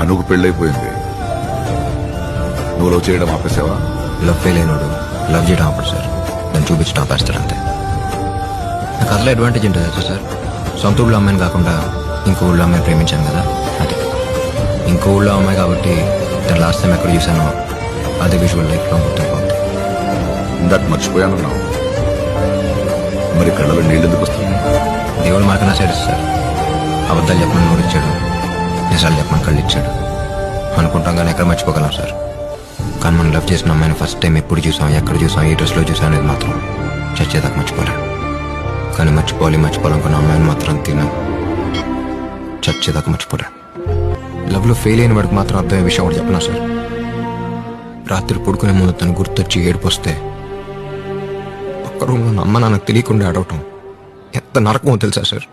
అనుకు పెళ్ళైపోయింది, నువ్వు లవ్ చేయడం ఆపేసావా? లవ్ ఫెయిల్ అయినాడు లవ్ చేయడం ఆపడు సార్, నేను చూపించడం ఆపేస్తాడు అంతే. నాకు అసలు అడ్వాంటేజ్ ఏంటో తెలుసా సార్, సొంత ఊళ్ళో అమ్మాయిని కాకుండా ఇంకో ఊళ్ళో అమ్మాయిని ప్రేమించాను కదా, అది ఇంకో ఊళ్ళో అమ్మాయి కాబట్టి తను లాస్ట్ టైం ఎక్కడ చూశానో అదే విజువల్ లైఫ్లో గుర్తుంటుంది. ఇందాక మర్చిపోయానన్నావు, మరి కళ్ళలో నీళ్ళు ఎందుకు వస్తుంది? దేవుడు మనకు నా సైడ్ సార్, అబద్ధాలు చెప్పమని నోరు ఇచ్చాడు, నిజాలు చెప్పమని కళ్ళు ఇచ్చాడు అనుకుంటాం కానీ ఎక్కడ మర్చిపోగలం సార్. కానీ మనం లవ్ చేసిన అమ్మాయిని ఫస్ట్ టైం ఎప్పుడు చూసాం, ఎక్కడ చూసాం, ఏ డ్రెస్లో చూసాం అనేది మాత్రం చచ్చేదాకా మర్చిపోలేం. కానీ మర్చిపోవాలనుకున్న అమ్మాయిని మాత్రం చచ్చేదాకా మర్చిపోలేం. లవ్లో ఫెయిల్ అయిన వాడికి మాత్రం అర్థమయ్యే విషయం ఒకటి చెప్పనా సార్, రాత్రి పడుకునే ముందు తను గుర్తొచ్చి ఏడిపోస్తే పక్క రూమ్లో అమ్మ నాన్నకు తెలియకుండా అడవటం ఎంత నరకమో తెలుసా సార్.